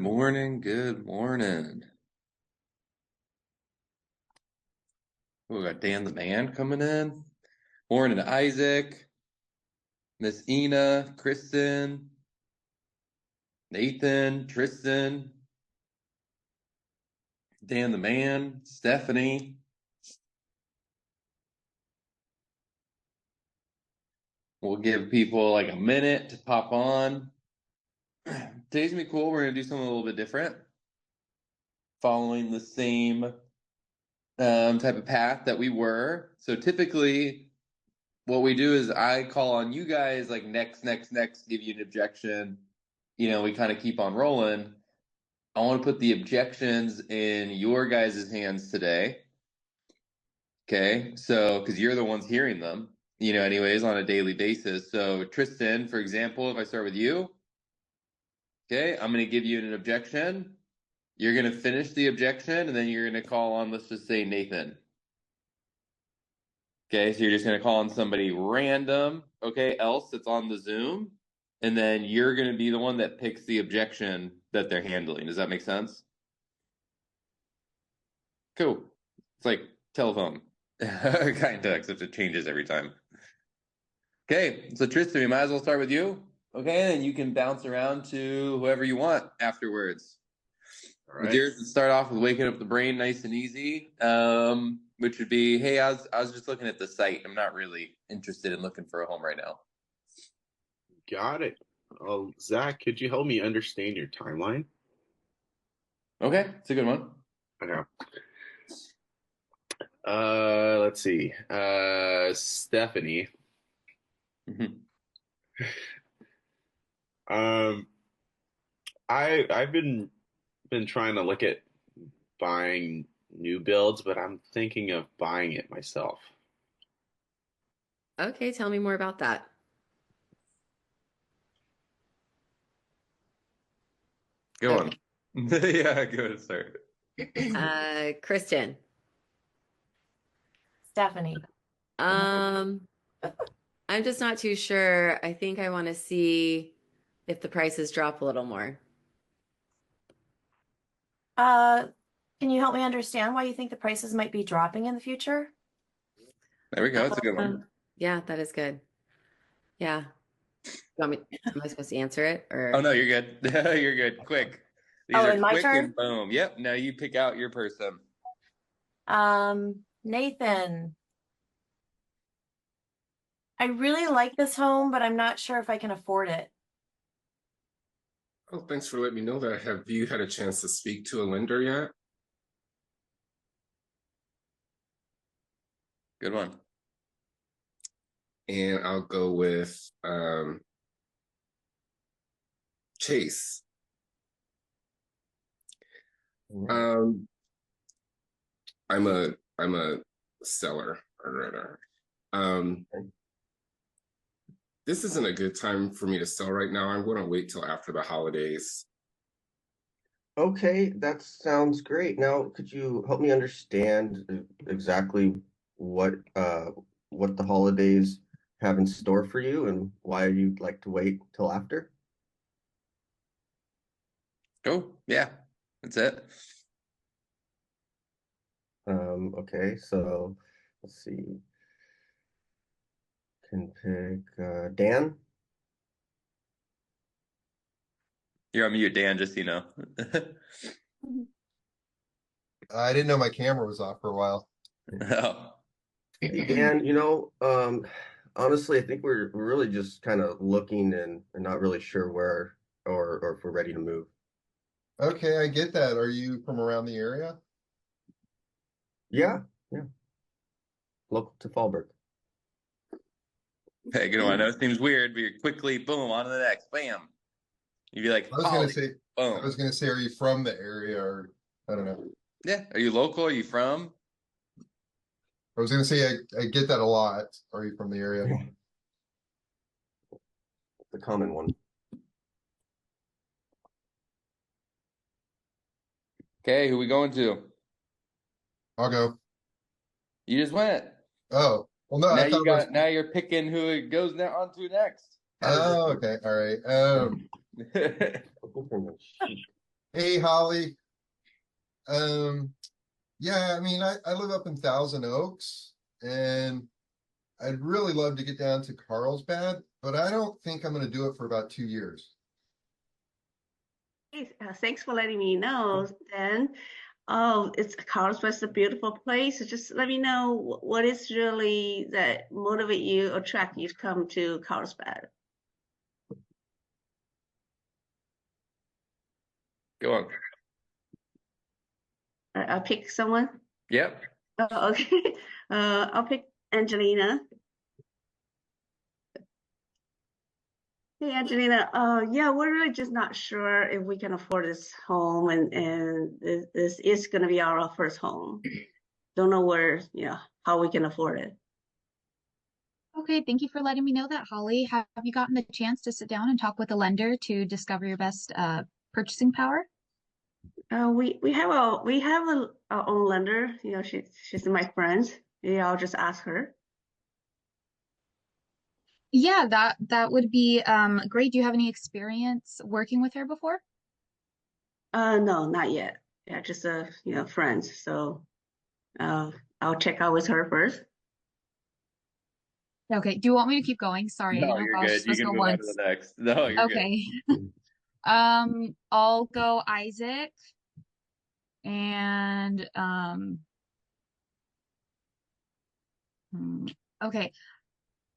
Good morning. Good morning. We got Dan the man coming in. Morning, Isaac, Miss Ina, Kristen, Nathan, Tristan, Dan the man, Stephanie. We'll give people like a minute to pop on. Today's gonna be cool. We're gonna do something a little bit different, following the same type of path that we were. So typically, what we do is I call on you guys like next, give you an objection. We kind of keep on rolling. I want to put the objections in your guys' hands today. Okay. So, because you're the ones hearing them, anyways, on a daily basis. So, Tristan, for example, if I start with you, okay, I'm going to give you an objection. You're going to finish the objection, and then you're going to call on, let's just say, Nathan. Okay. So, you're just going to call on somebody random, okay, else that's on the Zoom. And then you're going to be the one that picks the objection that they're handling. Does that make sense? Cool. It's like telephone. Kind of, except it changes every time. Okay, so Tristan, we might as well start with you. Okay, and you can bounce around to whoever you want afterwards. All right. With yours, to start off with waking up the brain nice and easy, which would be, hey, I was just looking at the site. I'm not really interested in looking for a home right now. Got it. Oh, Zach, could you help me understand your timeline? Okay, it's a good one. Okay. Let's see. Stephanie. Um, I've been trying to look at buying new builds, but I'm thinking of buying it myself. Okay, tell me more about that. Go on. Yeah, go ahead, start. Kristen. Stephanie. I'm just not too sure. I think I want to see if the prices drop a little more. Can you help me understand why you think the prices might be dropping in the future? There we go. That's a good one. Yeah, that is good. Yeah. Am I supposed to answer it or? Oh no, you're good. You're good. Quick. These are and my quick turn? and boom. Yep. Now you pick out your person. Nathan. I really like this home, but I'm not sure if I can afford it. Oh, thanks for letting me know that. Have you had a chance to speak to a lender yet? Good one. And I'll go with Chase. I'm a seller or renter. This isn't a good time for me to sell right now. I'm going to wait till after the holidays. Okay, that sounds great. Now, could you help me understand exactly what the holidays have in store for you and why you'd like to wait till after? Cool. Yeah, that's it. Okay, so let's see. Can pick Dan. You're on mute, Dan, just so you know. I didn't know my camera was off for a while. Oh. Dan, honestly, I think we're really just kind of looking and not really sure where or if we're ready to move. Okay, I get that. Are you from around the area? Yeah. Local to Fallbrook. Hey, good one. I know it seems weird, but you're quickly, boom, on to the next. Bam. You'd be like, I was boom. gonna say, are you from the area or I don't know. Yeah. Are you local? Are you from? I was gonna say I get that a lot. Are you from the area? The common one. Okay, who we going to? I'll go. You just went. Oh, well, no, Now I thought now you're picking who it goes on to next. Oh, okay, all right. Hey, Holly. Yeah, I mean, I live up in Thousand Oaks, and I'd really love to get down to Carlsbad, but I don't think I'm going to do it for about 2 years. Hey, thanks for letting me know, Dan. Oh, it's Carlsbad's a beautiful place. So just let me know what is really that motivate you, attract you to come to Carlsbad. Go on. I'll pick someone. Yep. Oh, okay. I'll pick Angelina. Hey, Angelina. Yeah, we're really just not sure if we can afford this home, and this is going to be our first home. Don't know where, how we can afford it. Okay, thank you for letting me know that, Holly. Have you gotten the chance to sit down and talk with a lender to discover your best purchasing power? We have our own lender. She's my friend. Yeah, I'll just ask her. Yeah, that would be great. Do you have any experience working with her before? No, not yet. Yeah, just friends. So I'll check out with her first. Okay. Do you want me to keep going? Sorry, I No, didn't know if you're I was good. You supposed to can go move on to once. the next. No, you're good. Okay. I'll go Isaac and okay.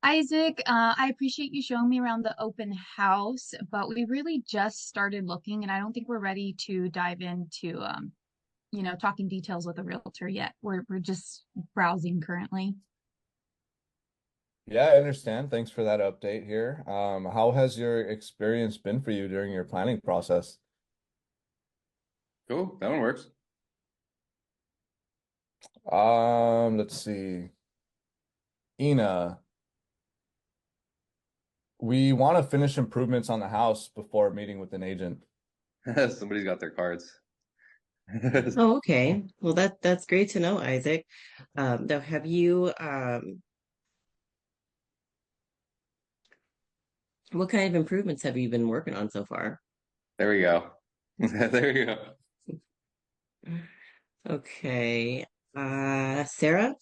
Isaac, I appreciate you showing me around the open house, but we really just started looking, and I don't think we're ready to dive into, talking details with a realtor yet. We're just browsing currently. Yeah, I understand. Thanks for that update here. How has your experience been for you during your planning process? Cool. That one works. Let's see. Ina, we want to finish improvements on the house before meeting with an agent. Somebody's got their cards. Oh, okay. Well, that's great to know, Isaac. Though, have you what kind of improvements have you been working on so far? There we go. There you go. Okay. Sarah?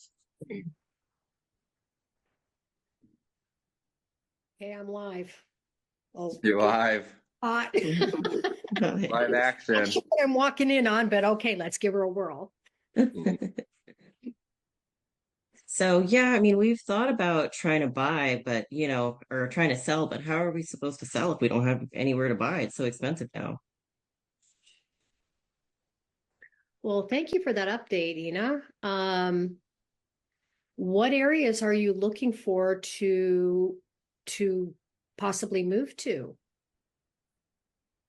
Okay, I'm live. Oh, You're live. Live action. Actually, I'm walking in on, but okay, let's give her a whirl. So yeah, I mean, we've thought about trying to buy, but or trying to sell, but how are we supposed to sell if we don't have anywhere to buy? It's so expensive now. Well, thank you for that update, Ina. What areas are you looking for to possibly move to?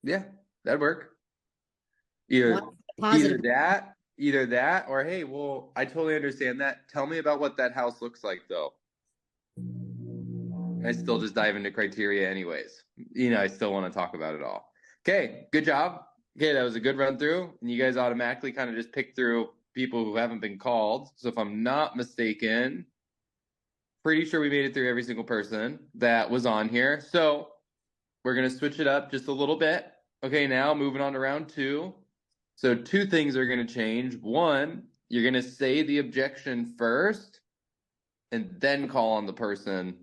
Yeah, that'd work. Either that, or hey, well, I totally understand that. Tell me about what that house looks like, though. I still just dive into criteria, anyways. I still want to talk about it all. Okay, good job. Okay, that was a good run through, and you guys automatically kind of just pick through people who haven't been called. So if I'm not mistaken, pretty sure we made it through every single person that was on here. So we're gonna switch it up just a little bit. Okay, now moving on to round two. So two things are going to change. One, you're going to say the objection first and then call on the person,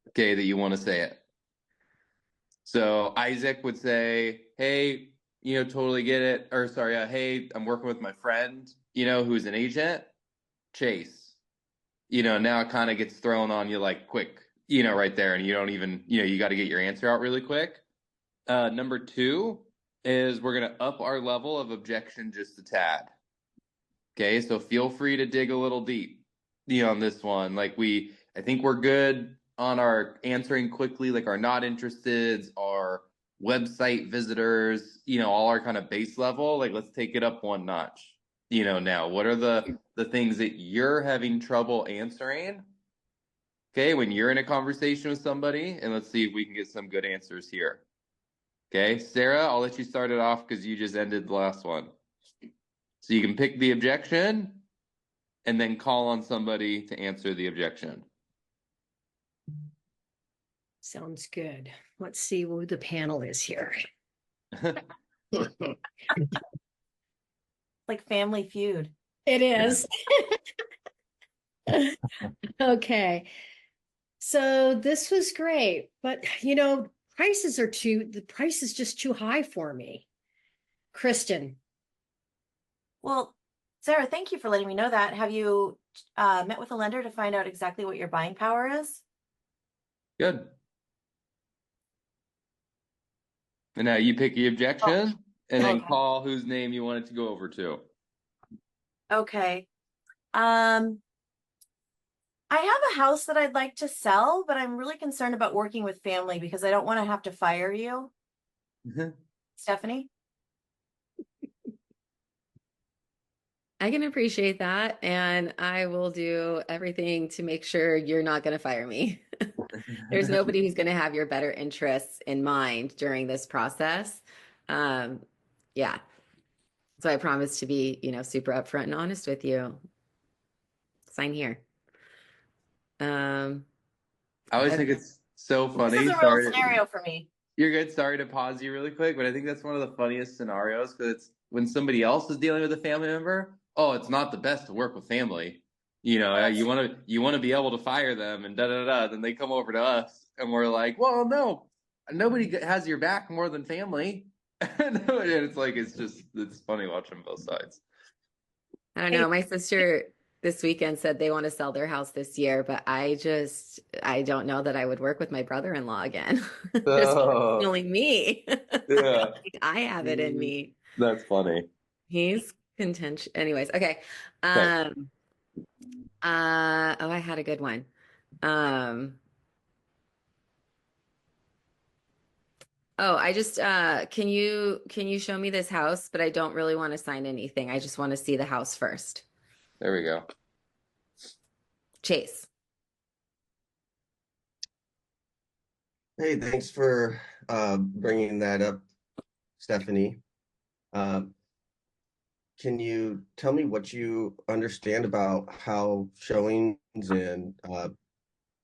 okay, that you want to say it. So Isaac would say, hey, totally get it. Or sorry, hey, I'm working with my friend, who's an agent, Chase. Now it kind of gets thrown on you like quick, right there. And you don't even, you got to get your answer out really quick. Number two is we're going to up our level of objection just a tad. Okay, so feel free to dig a little deep, on this one. Like I think we're good on our answering quickly, like our not interested, our website visitors, all our kind of base level. Like let's take it up one notch. Now what are the things that you're having trouble answering? Okay, when you're in a conversation with somebody, and let's see if we can get some good answers here. Okay, Sarah, I'll let you start it off because you just ended the last one. So you can pick the objection and then call on somebody to answer the objection. Sounds good. Let's see who the panel is here. Like Family Feud. It is. Okay. So this was great, but the price is just too high for me. Kristen, Well, Sarah, thank you for letting me know that. Have you met with a lender to find out exactly what your buying power is? Good. And now you pick the objection and then Okay. call whose name you want it to go over to. Okay. I have a house that I'd like to sell, but I'm really concerned about working with family because I don't want to have to fire you. Stephanie? I can appreciate that, and I will do everything to make sure you're not going to fire me. There's nobody who's going to have your better interests in mind during this process. Yeah. So I promise to be, super upfront and honest with you. Sign here. I always think it's so This funny. is a real Sorry, scenario for me. you're good. Sorry to pause you really quick, but I think that's one of the funniest scenarios because it's when somebody else is dealing with a family member. Oh, it's not the best to work with family. You want to be able to fire them and da da da. Then they come over to us and we're like, well, no, nobody has your back more than family. And it's funny watching both sides. I don't know. My sister this weekend said they want to sell their house this year, but I don't know that I would work with my brother-in-law again. Oh, Only me. yeah, I have it in me. that's funny. He's contentious. Anyways, okay. Okay. Oh, I had a good one. Oh, I just can you show me this house? But I don't really want to sign anything. I just want to see the house first. There we go. Chase. Hey, thanks for bringing that up, Stephanie. Can you tell me what you understand about how showings and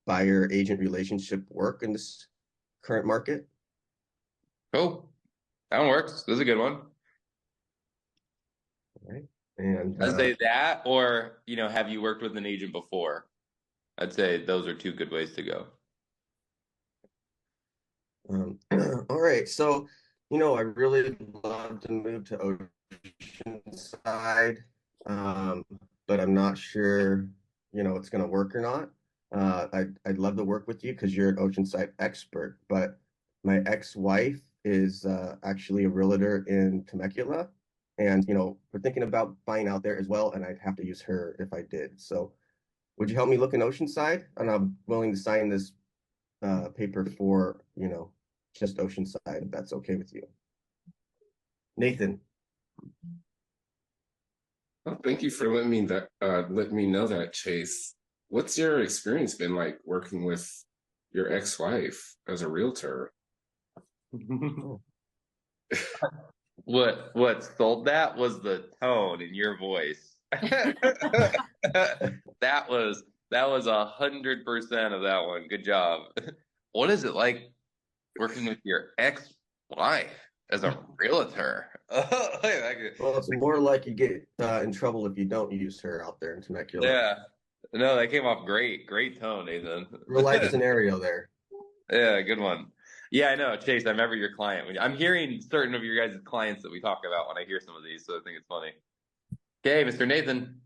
buyer agent relationship work in this current market? Cool. That one works. This is a good one. All right. And I'd say that, or have you worked with an agent before? I'd say those are two good ways to go. all right. So, I really love to move to Oceanside, but I'm not sure, it's going to work or not. I'd love to work with you because you're an Oceanside expert, but my ex-wife is actually a realtor in Temecula, and we're thinking about buying out there as well, and I'd have to use her if I did. So, would you help me look in Oceanside? And I'm willing to sign this paper for just Oceanside, if that's okay with you. Nathan. Oh, thank you for letting me know that, Chase. What's your experience been like working with your ex-wife as a realtor? What sold that was the tone in your voice. That was 100% of that one. Good job. What is it like working with your ex-wife as a realtor? Well, it's more like you get in trouble if you don't use her out there in Temecula. Yeah. No, that came off great. Great tone, Nathan. Real life scenario there. Yeah, good one. Yeah, I know, Chase. I'm ever your client. I'm hearing certain of your guys' clients that we talk about when I hear some of these, so I think it's funny. Okay, Mr. Nathan.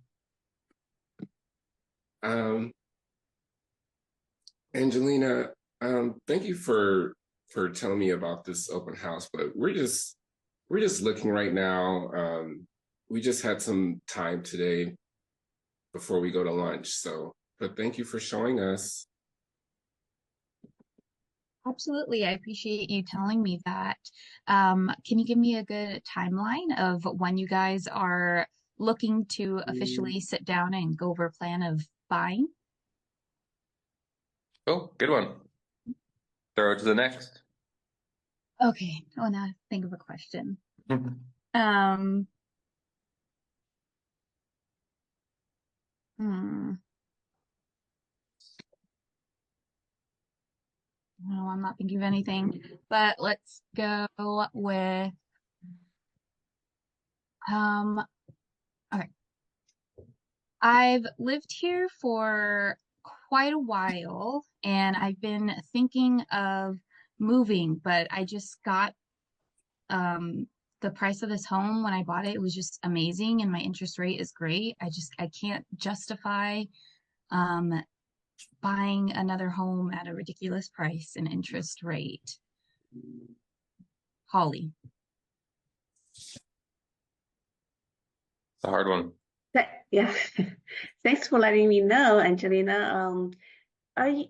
Angelina, thank you for telling me about this open house, but we're just looking right now. We just had some time today before we go to lunch, but thank you for showing us. Absolutely. I appreciate you telling me that. Can you give me a good timeline of when you guys are looking to officially sit down and go over a plan of buying? Oh, good one. Throw it to the next. Okay. Oh, now think of a question. Um, hmm. No, I'm not thinking of anything, but let's go with Okay. I've lived here for quite a while and I've been thinking of moving, but I just got the price of this home when I bought it. It was just amazing and my interest rate is great. I can't justify um buying another home at a ridiculous price and interest rate. Holly. It's a hard one. Yeah. Thanks for letting me know, Angelina. Are you,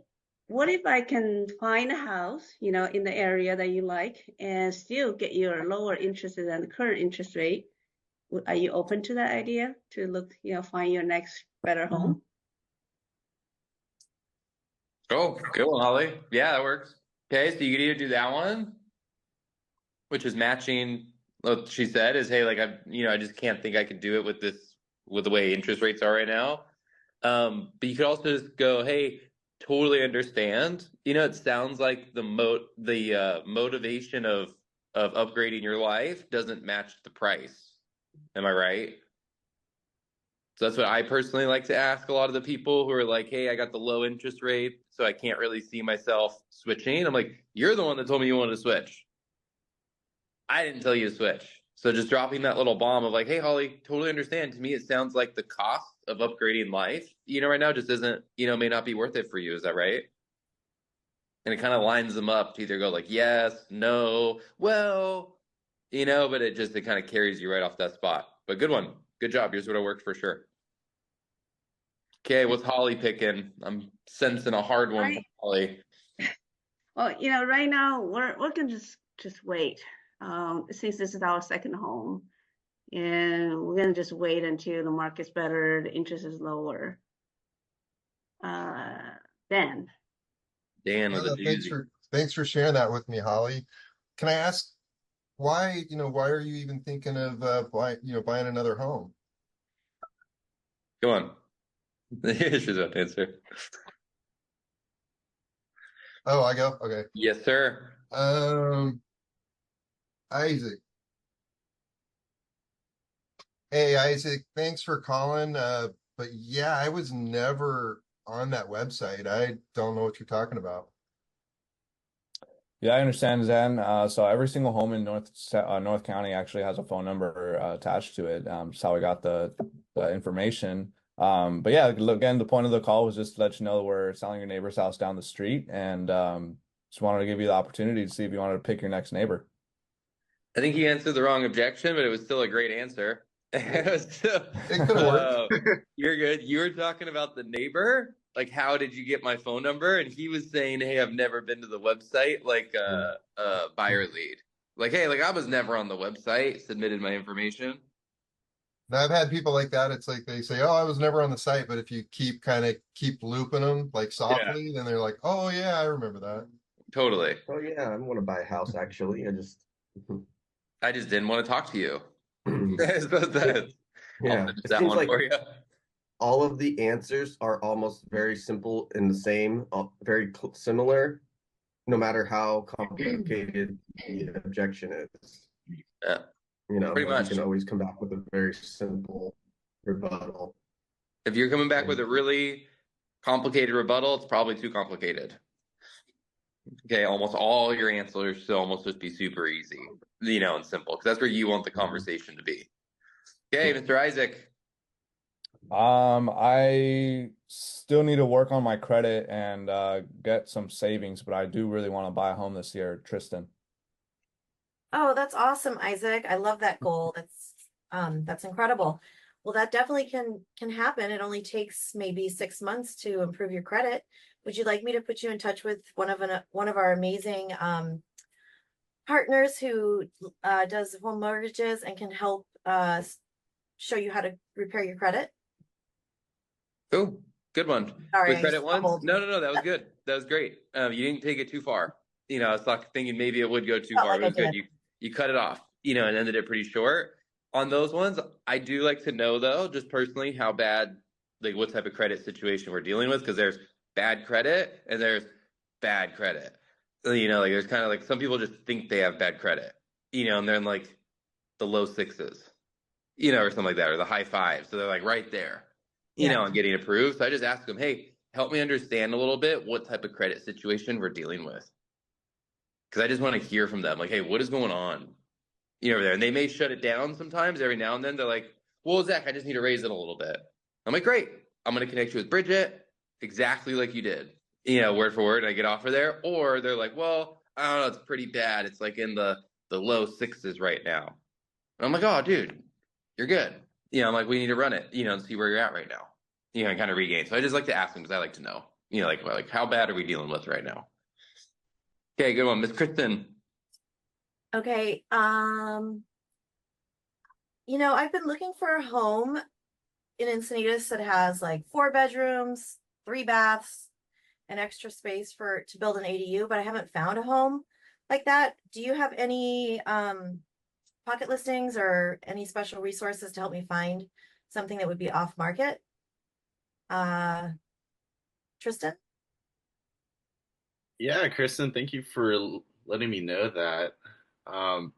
what if I can find a house, in the area that you like and still get your lower interest than the current interest rate? Are you open to that idea to look, find your next better home? Oh, good one, Holly. Yeah, that works. Okay, so you could either do that one, which is matching what she said is, hey, like I just can't think I could do it with the way interest rates are right now. But you could also just go, hey, totally understand. It sounds like the motivation of upgrading your life doesn't match the price. Am I right? So that's what I personally like to ask a lot of the people who are like, hey, I got the low interest rate, so I can't really see myself switching. I'm like, you're the one that told me you wanted to switch. I didn't tell you to switch. So just dropping that little bomb of like, hey, Holly, totally understand. To me, it sounds like the cost of upgrading life, right now just isn't, may not be worth it for you. Is that right? And it kind of lines them up to either go like, yes, no, well, but it kind of carries you right off that spot. But good one. Good job. Yours would have worked for sure. Okay, what's Holly picking? I'm sensing a hard one from Holly. Well, right now we're gonna just wait. Since this is our second home, and we're gonna just wait until the market's better, the interest is lower. Then. Dan with a doozy. Thanks for sharing that with me, Holly. Can I ask why are you even thinking of buying another home? Go on. She's about to answer. Oh, I go? Okay. Yes, sir. Isaac. Hey, Isaac, thanks for calling. But yeah, I was never on that website. I don't know what you're talking about. Yeah, I understand, Zen. So every single home in North County actually has a phone number attached to it. Just how I got the information. But yeah, again, the point of the call was just to let you know we're selling your neighbor's house down the street, and just wanted to give you the opportunity to see if you wanted to pick your next neighbor. I think he answered the wrong objection, but it was still a great answer. It could have worked. You're good. You were talking about the neighbor. Like, how did you get my phone number? And he was saying, hey, I've never been to the website, like buyer lead. Like, hey, like I was never on the website, submitted my information. Now I've had people like that. It's like they say, "Oh, I was never on the site," but if you keep looping them like softly, then they're like, "Oh yeah, I remember that." Totally. Oh yeah, I want to buy a house actually. I just didn't want to talk to you. I suppose Yeah, I'll finish it that seems one like for you. all of the answers are almost very simple and the same, very similar, no matter how complicated the objection is. Yeah. Pretty much. You can always come back with a very simple rebuttal. If you're coming back with a really complicated rebuttal, it's probably too complicated. Okay, almost all your answers should almost just be super easy, and simple, because that's where you want the conversation to be. Okay, Mr. Isaac. I still need to work on my credit and get some savings, but I do really want to buy a home this year, Tristan. Oh, that's awesome, Isaac. I love that goal. That's incredible. Well, that definitely can happen. It only takes maybe 6 months to improve your credit. Would you like me to put you in touch with one of our amazing partners who does home mortgages and can help show you how to repair your credit? Oh, good one. Sorry, With credit one? stumbled. No, that was good. That was great. You didn't take it too far. I was thinking maybe it would go too far. Like But it was I good. did. You cut it off, and ended it pretty short. On those ones, I do like to know though, just personally, how bad, like what type of credit situation we're dealing with, because there's bad credit and there's bad credit. Like there's kind of like some people just think they have bad credit, and they're in like the low sixes. or something like that, or the high five. So they're like right there, Yeah. and getting approved. So I just ask them, hey, help me understand a little bit what type of credit situation we're dealing with. Because I just want to hear from them, like, hey, what is going on? Over there. And they may shut it down sometimes every now and then. They're like, well, Zach, I just need to raise it a little bit. I'm like, great. I'm going to connect you with Bridget exactly like you did, word for word. And I get off of there. Or they're like, well, I don't know. It's pretty bad. It's like in the low sixes right now. And I'm like, oh, dude, you're good. I'm like, we need to run it, and see where you're at right now, and kind of regain. So I just like to ask them because I like to know, like how bad are we dealing with right now? Okay, good one. Miss Kristen. Okay. I've been looking for a home in Encinitas that has like 4 bedrooms, 3 baths, and extra space to build an ADU, but I haven't found a home like that. Do you have any pocket listings or any special resources to help me find something that would be off market? Tristan? Yeah, Kristen, thank you for letting me know that. Um,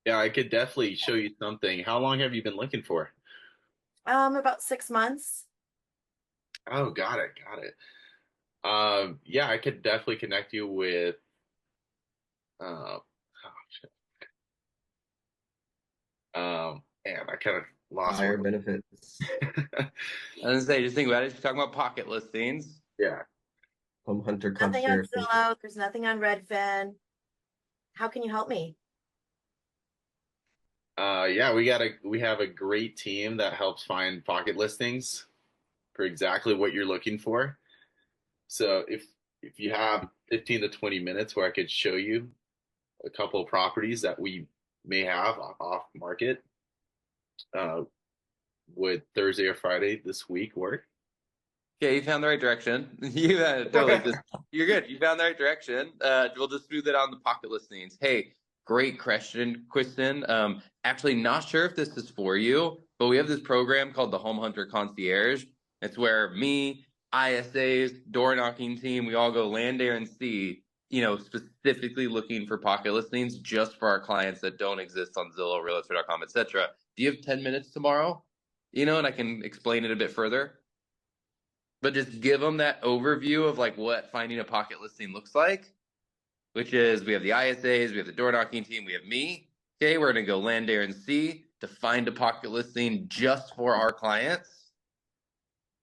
yeah, I could definitely show you something. How long have you been looking for? About 6 months. Oh, got it, got it. Yeah, I could definitely connect you with. Oh, shit. Man, I kind of lost Higher one. benefits. I was gonna say, just think about it. She's talking about pocket listings. Yeah. Home hunter Nothing on concierge. Zillow. There's nothing on Redfin. How can you help me? Yeah, we have a great team that helps find pocket listings for exactly what you're looking for. So if you have 15 to 20 minutes where I could show you a couple of properties that we may have off market, uh, would Thursday or Friday this week work? Okay, you found the right direction. You totally just you're good. You found the right direction. We'll just smooth it on the pocket listings. Hey, great question, Kristen. Actually, not sure if this is for you, but we have this program called the Home Hunter Concierge. It's where me, ISAs, door knocking team, we all go land, air, and sea. Specifically looking for pocket listings just for our clients that don't exist on Zillow, Realtor.com, etc. Do you have 10 minutes tomorrow? And I can explain it a bit further. But just give them that overview of like what finding a pocket listing looks like, which is we have the ISAs, we have the door knocking team, we have me. Okay, we're going to go land, air, and sea to find a pocket listing just for our clients.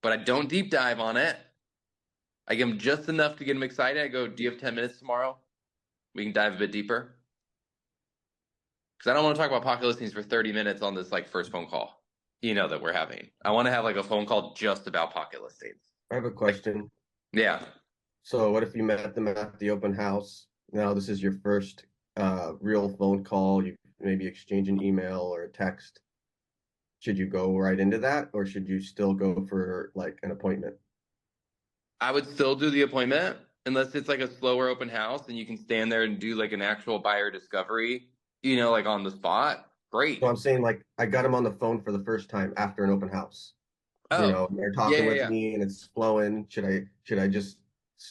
But I don't deep dive on it. I give them just enough to get them excited. I go, do you have 10 minutes tomorrow? We can dive a bit deeper. Because I don't want to talk about pocket listings for 30 minutes on this like first phone call, that we're having. I want to have like a phone call just about pocket listings. I have a question. Yeah. So what if you met them at the open house? Now this is your first real phone call. You maybe exchange an email or a text. Should you go right into that, or should you still go for like an appointment? I would still do the appointment unless it's like a slower open house and you can stand there and do like an actual buyer discovery, like on the spot. Great. So I'm saying like I got him on the phone for the first time after an open house. Oh, They're talking with yeah. me and it's flowing. Should I just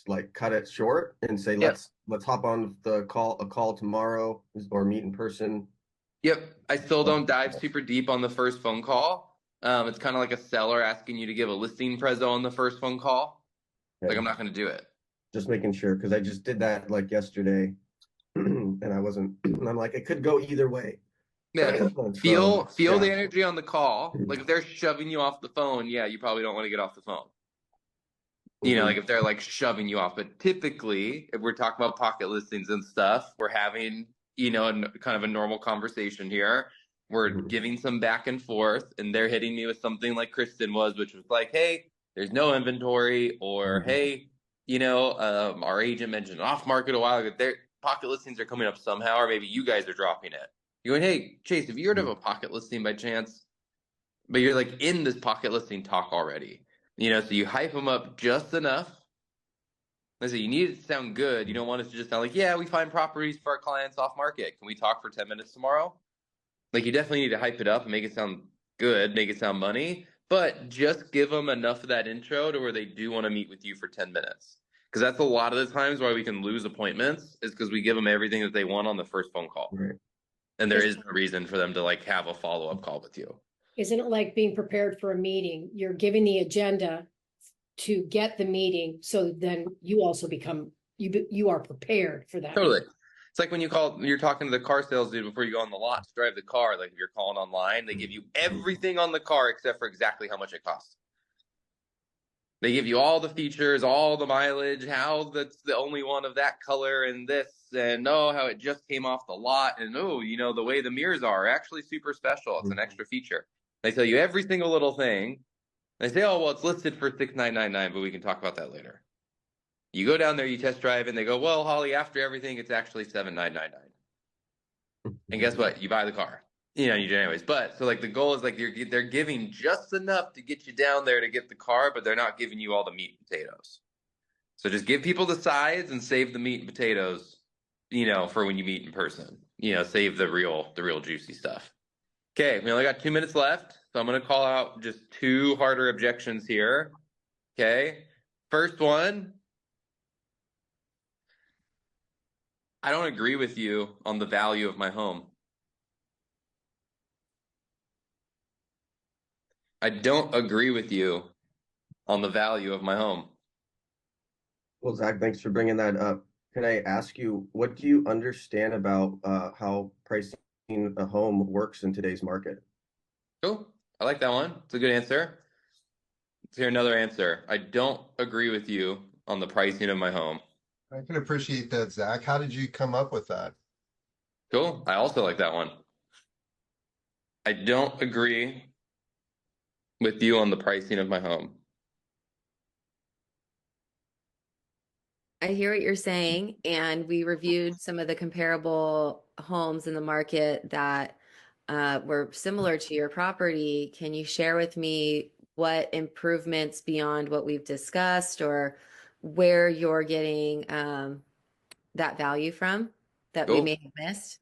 like cut it short and say Yep. let's hop on a call tomorrow or meet in person? Yep. I still don't dive super deep on the first phone call. It's kind of like a seller asking you to give a listing prezzo on the first phone call. Okay. Like I'm not going to do it. Just making sure because I just did that like yesterday and I wasn't. I'm like it could go either way. Yeah. So, Feel yeah. the energy on the call. Like if they're shoving you off the phone, yeah, you probably don't want to get off the phone. Like if they're like shoving you off. But typically, if we're talking about pocket listings and stuff, we're having, kind of a normal conversation here. We're giving some back and forth, and they're hitting me with something like Kristen was, which was like, hey, there's no inventory, or hey, our agent mentioned off market a while ago. Their pocket listings are coming up somehow, or maybe you guys are dropping it. You're going, hey, Chase, have you heard of a pocket listing by chance? But you're like in this pocket listing talk already. So you hype them up just enough. I say you need it to sound good. You don't want it to just sound like, yeah, we find properties for our clients off market. Can we talk for 10 minutes tomorrow? Like you definitely need to hype it up and make it sound good, make it sound money, but just give them enough of that intro to where they do want to meet with you for 10 minutes. Because that's a lot of the times why we can lose appointments is because we give them everything that they want on the first phone call. Right. And there is no reason for them to like have a follow-up call with you. Isn't it like being prepared for a meeting? You're giving the agenda to get the meeting, so then you also become you are prepared for that. Totally. Meeting. It's like when you're talking to the car sales dude before you go on the lot to drive the car. Like if you're calling online, they give you everything on the car except for exactly how much it costs. They give you all the features, all the mileage, how that's the only one of that color and this, and how it just came off the lot, and the way the mirrors are actually super special. It's an extra feature. They tell you every single little thing. They say, oh, well, it's listed for $6,999, but we can talk about that later. You go down there, you test drive, and they go, well, Holly, after everything, it's actually $7,999. And guess what? You buy the car. You do anyways. But so like the goal is like they're giving just enough to get you down there to get the car, but they're not giving you all the meat and potatoes. So just give people the sides and save the meat and potatoes, for when you meet in person. Save the real juicy stuff. Okay, we only got 2 minutes left, so I'm gonna call out just 2 harder objections here. Okay. First one. I don't agree with you on the value of my home. I don't agree with you on the value of my home. Well, Zach, thanks for bringing that up. Can I ask you, what do you understand about how pricing a home works in today's market? Cool. I like that one. It's a good answer. Let's hear another answer. I don't agree with you on the pricing of my home. I can appreciate that, Zach. How did you come up with that? Cool. I also like that one. I don't agree with you on the pricing of my home. I hear what you're saying, and we reviewed some of the comparable homes in the market that were similar to your property. Can you share with me what improvements beyond what we've discussed, or where you're getting that value from that we Cool. may have missed?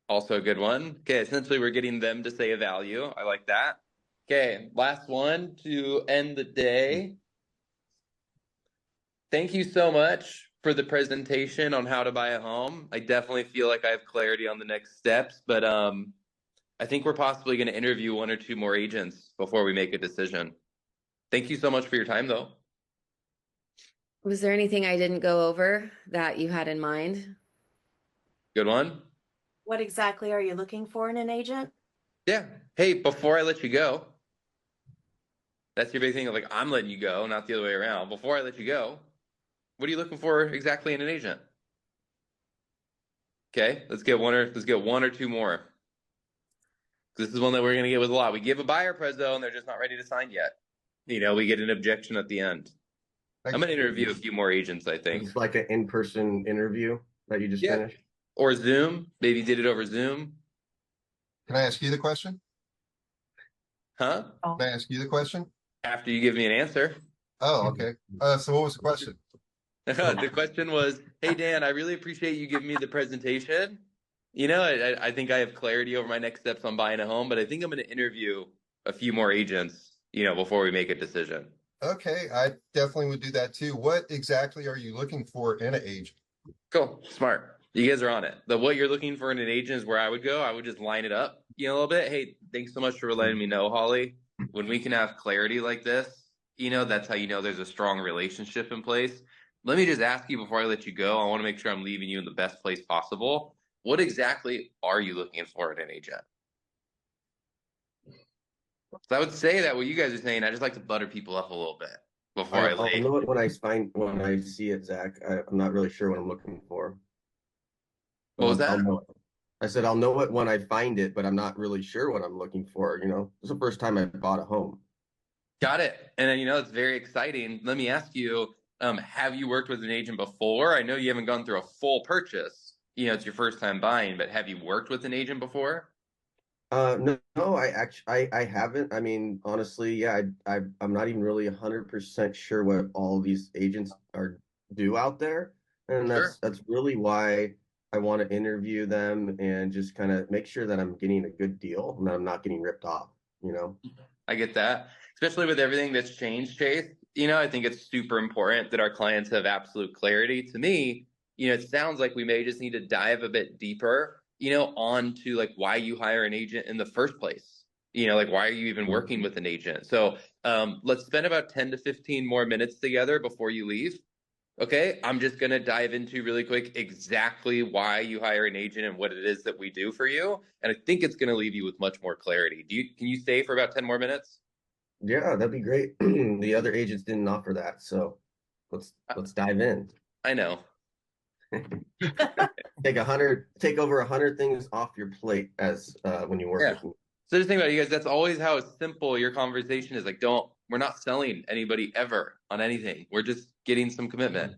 Also a good one. Okay, essentially we're getting them to say a value. I like that. Okay, last one to end the day. Thank you so much for the presentation on how to buy a home. I definitely feel like I have clarity on the next steps, but I think we're possibly going to interview 1 or 2 more agents before we make a decision. Thank you so much for your time, though. Was there anything I didn't go over that you had in mind? Good one. What exactly are you looking for in an agent? Yeah. Hey, before I let you go, that's your big thing of like, I'm letting you go, not the other way around. Before I let you go, what are you looking for exactly in an agent? Okay, let's get 1 or 2 more. This is one that we're going to get with a lot. We give a buyer prezzo and they're just not ready to sign yet. We get an objection at the end. I'm going to interview a few more agents, I think. It's like an in-person interview that you just finished? Or Zoom. Maybe did it over Zoom. Can I ask you the question? Huh? Oh. Can I ask you the question? After you give me an answer. Oh, okay. So what was the question? The question was, hey, Dan, I really appreciate you giving me the presentation. I think I have clarity over my next steps on buying a home, but I think I'm going to interview a few more agents, before we make a decision. Okay, I definitely would do that too. What exactly are you looking for in an agent? Cool. Smart. You guys are on it. What you're looking for in an agent is where I would go. I would just line it up, a little bit. Hey, thanks so much for letting me know, Holly. When we can have clarity like this, that's how there's a strong relationship in place. Let me just ask you before I let you go. I want to make sure I'm leaving you in the best place possible. What exactly are you looking for in an agent? So I would say that what you guys are saying, I just like to butter people up a little bit before I leave. I'll know it when I see it, Zach. I'm not really sure what I'm looking for. What was that? I said I'll know it when I find it, but I'm not really sure what I'm looking for. It's the first time I bought a home. Got it. And then it's very exciting. Let me ask you, have you worked with an agent before? I know you haven't gone through a full purchase. It's your first time buying, but have you worked with an agent before? No, I haven't. I mean, honestly, yeah, I'm not even really 100% sure what all these agents do out there, and that's really why I want to interview them and just kind of make sure that I'm getting a good deal and that I'm not getting ripped off. I get that, especially with everything that's changed, Chase. I think it's super important that our clients have absolute clarity. To me, it sounds like we may just need to dive a bit deeper on to like why you hire an agent in the first place. Like why are you even working with an agent? So let's spend about 10 to 15 more minutes together before you leave. Okay, I'm just going to dive into really quick exactly why you hire an agent and what it is that we do for you. And I think it's going to leave you with much more clarity. Can you stay for about 10 more minutes? Yeah, that'd be great. The other agents didn't offer that, so let's dive in. I know. Take over 100 things off your plate as when you work with me. So just think about it, you guys. That's always how simple your conversation is. Like, we're not selling anybody ever on anything. We're just getting some commitment.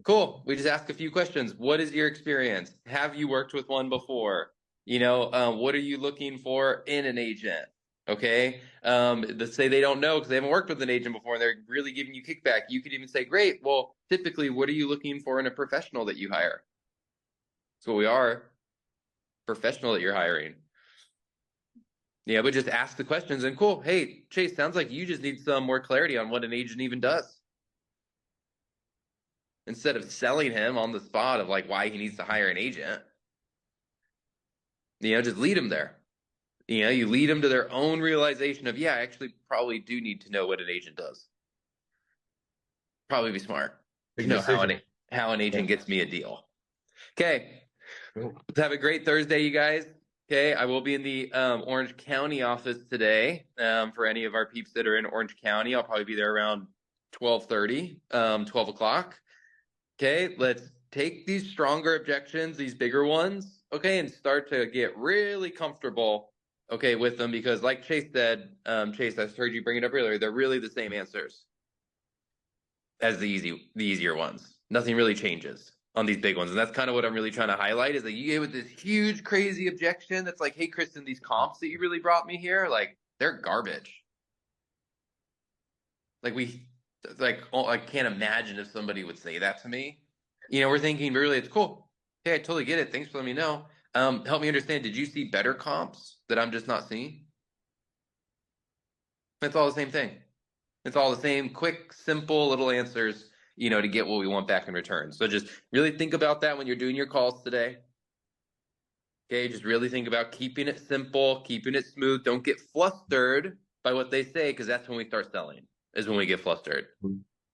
Cool. We just ask a few questions. What is your experience? Have you worked with one before? What are you looking for in an agent? Okay. Let's say they don't know because they haven't worked with an agent before and they're really giving you kickback. You could even say, great. Well, typically, what are you looking for in a professional that you hire? So we are professional that you're hiring. Yeah, but just ask the questions and cool. Hey, Chase, sounds like you just need some more clarity on what an agent even does. Instead of selling him on the spot of like why he needs to hire an agent, just lead him there. You lead them to their own realization of, yeah, I actually probably do need to know what an agent does. Probably be smart to know how an agent gets me a deal. Okay. Let's have a great Thursday, you guys. Okay, I will be in the Orange County office today. For any of our peeps that are in Orange County, I'll probably be there around 12:30, 12 o'clock. Okay, let's take these stronger objections, these bigger ones, okay, and start to get really comfortable, okay, with them because like Chase said, Chase, I heard you bring it up earlier, they're really the same answers as the easier ones. Nothing really changes on these big ones. And that's kind of what I'm really trying to highlight is that you gave it this huge, crazy objection that's like, hey, Kristen, these comps that you really brought me here, like, they're garbage. I can't imagine if somebody would say that to me. We're thinking really, it's cool. Hey, I totally get it. Thanks for letting me know. Help me understand. Did you see better comps that I'm just not seeing? It's all the same thing. It's all the same quick, simple little answers, to get what we want back in return. So just really think about that when you're doing your calls today. Okay, just really think about keeping it simple, keeping it smooth. Don't get flustered by what they say because that's when we start selling, is when we get flustered.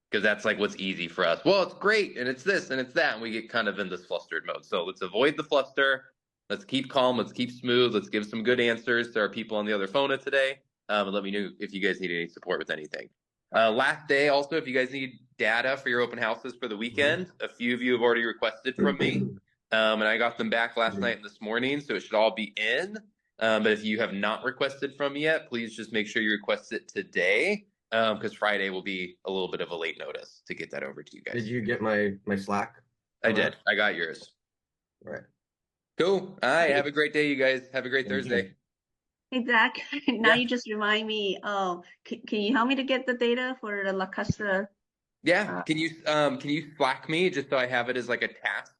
Because that's like what's easy for us. Well, it's great, and it's this, and it's that, and we get kind of in this flustered mode. So let's avoid the fluster. Let's keep calm. Let's keep smooth. Let's give some good answers to our people on the other phone today. And let me know if you guys need any support with anything. Last day, also, if you guys need data for your open houses for the weekend, a few of you have already requested from me, and I got them back last night and this morning, so it should all be in. But if you have not requested from me yet, please just make sure you request it today, because Friday will be a little bit of a late notice to get that over to you guys. Did you get my Slack? I did. I got yours. All right. Cool. All right. Have a great day, you guys. Have a great Thursday. Hey, Zach, now you just remind me, can you help me to get the data for the La Casa? Yeah. Can you Slack me just so I have it as like a task